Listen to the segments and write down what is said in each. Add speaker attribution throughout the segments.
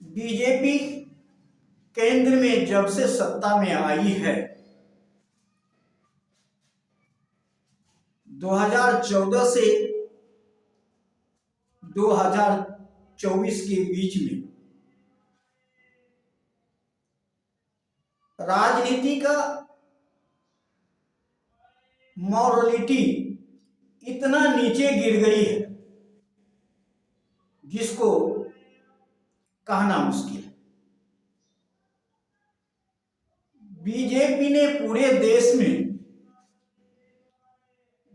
Speaker 1: BJP केंद्र में जब से सत्ता में आई है 2014 से 2024 के बीच में राजनीति का मॉरलिटी इतना नीचे गिर गई है जिसको कहना मुश्किल है। बीजेपी ने पूरे देश में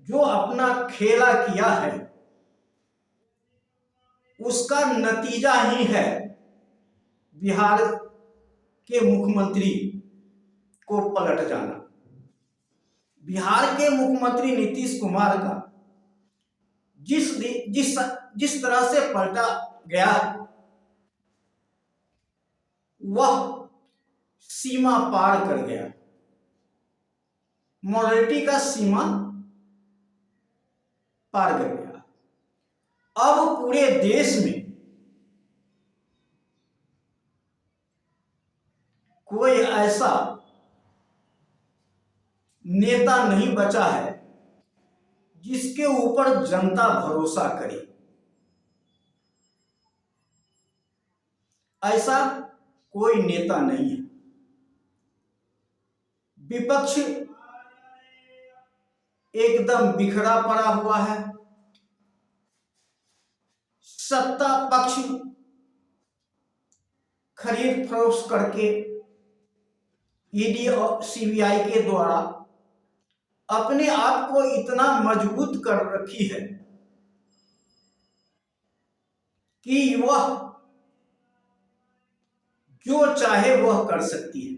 Speaker 1: जो अपना खेला किया है उसका नतीजा ही है बिहार के मुख्यमंत्री को पलट जाना। बिहार के मुख्यमंत्री नीतीश कुमार का जिस तरह से पलटा गया वह सीमा पार कर गया, मॉरलिटी का सीमा पार कर गया। अब पूरे देश में कोई ऐसा नेता नहीं बचा है जिसके ऊपर जनता भरोसा करे। ऐसा कोई नेता नहीं है। विपक्ष एकदम बिखरा पड़ा हुआ है। सत्ता पक्ष खरीद फरोख्त करके ईडी और सीबीआई के द्वारा अपने आप को इतना मजबूत कर रखी है कि वह जो चाहे वह कर सकती है,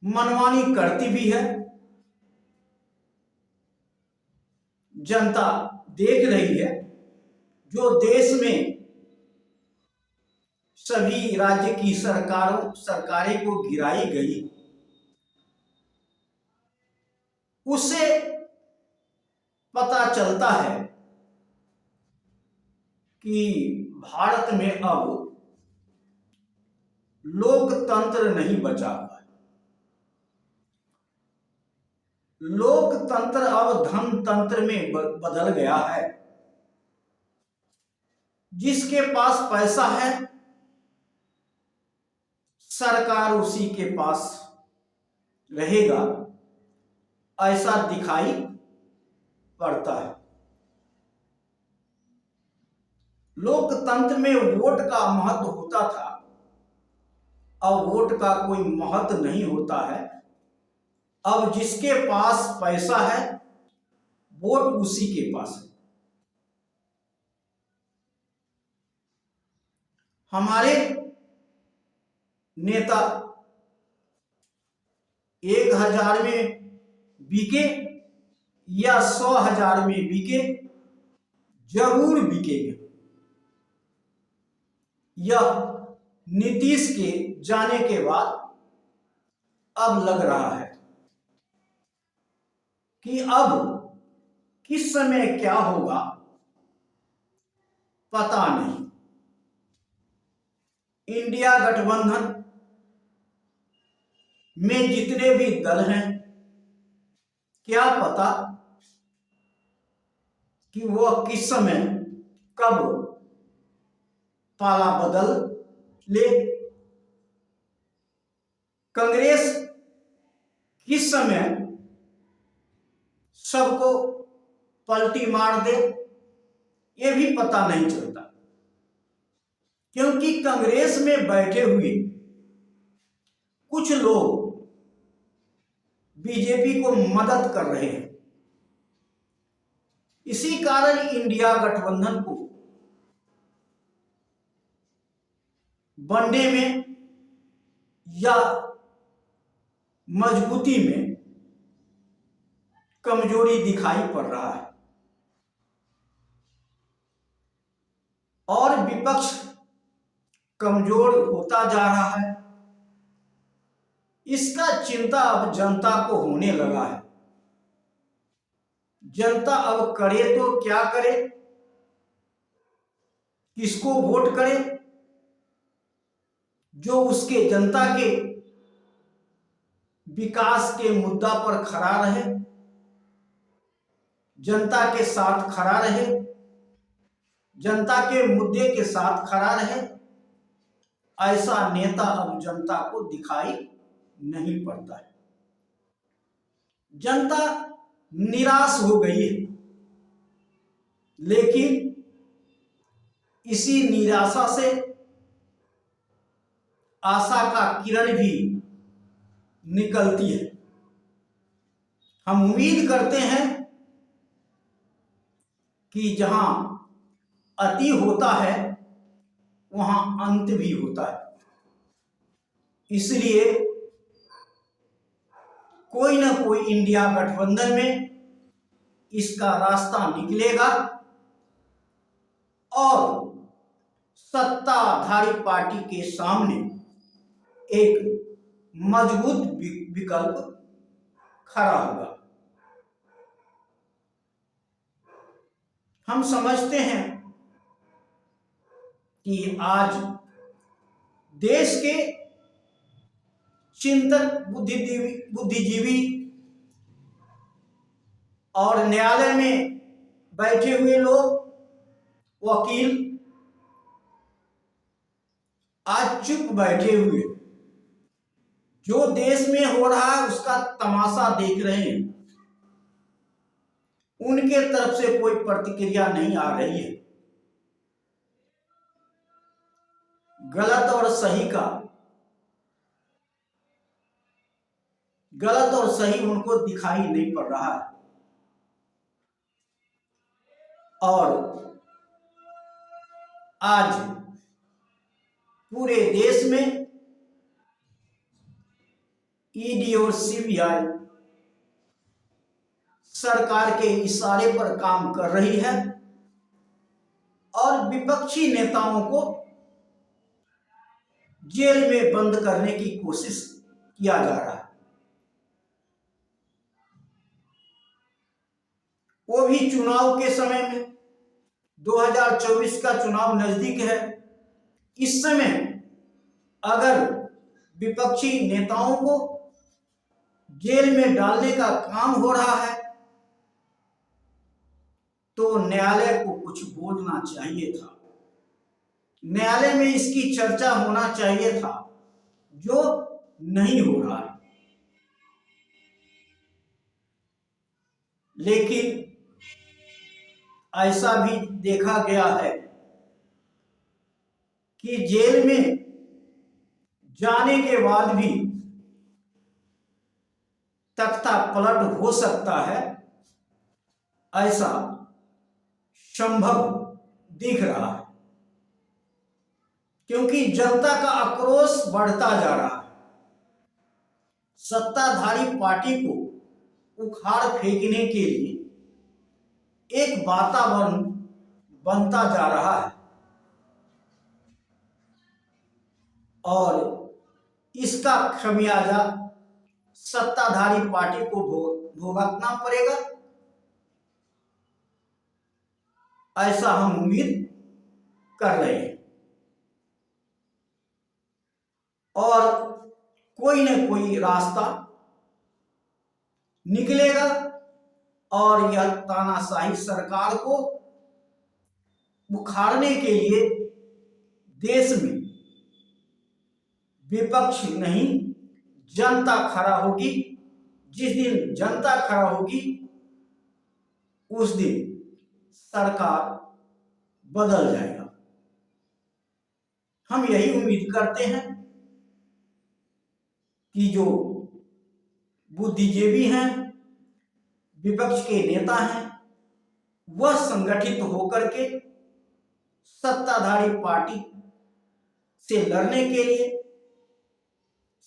Speaker 1: मनमानी करती भी है। जनता देख रही है जो देश में सभी राज्य की सरकारें को गिराई गई, उससे पता चलता है कि भारत में अब लोकतंत्र नहीं बचा हुआ है। लोकतंत्र अब धनतंत्र में बदल गया है। जिसके पास पैसा है सरकार उसी के पास रहेगा, ऐसा दिखाई पड़ता है। लोकतंत्र में वोट का महत्व होता था, अब वोट का कोई महत्व नहीं होता है। अब जिसके पास पैसा है वोट उसी के पास है। हमारे नेता 1000 में बिके या 100,000 में बिके, जरूर बिकेंगे। यह नीतीश के जाने के बाद अब लग रहा है कि अब किस समय क्या होगा पता नहीं। इंडिया गठबंधन में जितने भी दल हैं, क्या पता कि वह किस समय कब पाला बदल ले। कांग्रेस किस समय सबको पलटी मार दे, ये भी पता नहीं चलता, क्योंकि कांग्रेस में बैठे हुए कुछ लोग बीजेपी को मदद कर रहे हैं। इसी कारण इंडिया गठबंधन को बनने में या मजबूती में कमजोरी दिखाई पड़ रहा है और विपक्ष कमजोर होता जा रहा है। इसका चिंता अब जनता को होने लगा है। जनता अब करे तो क्या करे किसको वोट करे जो उसके जनता के विकास के मुद्दा पर खड़ा रहे, जनता के साथ खड़ा रहे, जनता के मुद्दे के साथ खड़ा रहे। ऐसा नेता अब जनता को दिखाई नहीं पड़ता है। जनता निराश हो गई है, लेकिन इसी निराशा से आशा का किरण भी निकलती है। हम उम्मीद करते हैं कि जहां अति होता है वहां अंत भी होता है। इसलिए कोई ना कोई इंडिया गठबंधन में इसका रास्ता निकलेगा और सत्ताधारी पार्टी के सामने एक मजबूत विकल्प खड़ा होगा। हम समझते हैं कि आज देश के चिंतक, बुद्धिजीवी और न्यायालय में बैठे हुए लोग, वकील आज चुप बैठे हुए, जो देश में हो रहा है उसका तमाशा देख रहे हैं। उनके तरफ से कोई प्रतिक्रिया नहीं आ रही है। गलत और सही उनको दिखाई नहीं पड़ रहा है। और आज पूरे देश में ईडी और सीबीआई सरकार के इशारे पर काम कर रही है और विपक्षी नेताओं को जेल में बंद करने की कोशिश किया जा रहा है। वो भी चुनाव के समय में। 2024 का चुनाव नजदीक है। इस समय अगर विपक्षी नेताओं को जेल में डालने का काम हो रहा है तो न्यायालय को कुछ बोलना चाहिए था। न्यायालय में इसकी चर्चा होना चाहिए था, जो नहीं हो रहा है। लेकिन ऐसा भी देखा गया है कि जेल में जाने के बाद भी तख्ता पलट हो सकता है, ऐसा संभव दिख रहा है। क्योंकि जनता का आक्रोश बढ़ता जा रहा है। सत्ताधारी पार्टी को उखाड़ फेंकने के लिए एक वातावरण बनता जा रहा है और इसका खमियाजा सत्ताधारी पार्टी को भुगतना पड़ेगा, ऐसा हम उम्मीद कर रहे हैं। और कोई न कोई रास्ता निकलेगा और यह तानाशाही सरकार को उखाड़ने के लिए देश में विपक्ष नहीं, जनता खड़ा होगी। जिस दिन जनता खड़ा होगी उस दिन सरकार बदल जाएगा। हम यही उम्मीद करते हैं कि जो बुद्धिजीवी हैं, विपक्ष के नेता हैं, वह संगठित होकर के सत्ताधारी पार्टी से लड़ने के लिए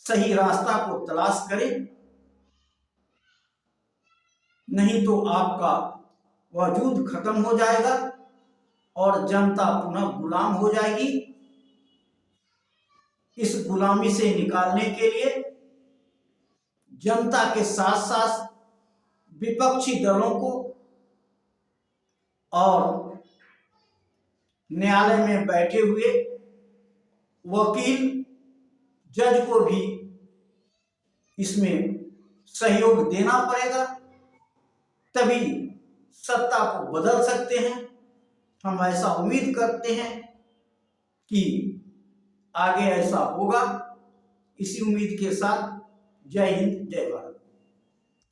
Speaker 1: सही रास्ता को तलाश करें। नहीं तो आपका वजूद खत्म हो जाएगा और जनता पुनः गुलाम हो जाएगी। इस गुलामी से निकालने के लिए जनता के साथ साथ विपक्षी दलों को और न्यायालय में बैठे हुए वकील जज को भी इसमें सहयोग देना पड़ेगा, तभी सत्ता को बदल सकते हैं। हम ऐसा उम्मीद करते हैं कि आगे ऐसा होगा। इसी उम्मीद के साथ जय हिंद, जय भारत।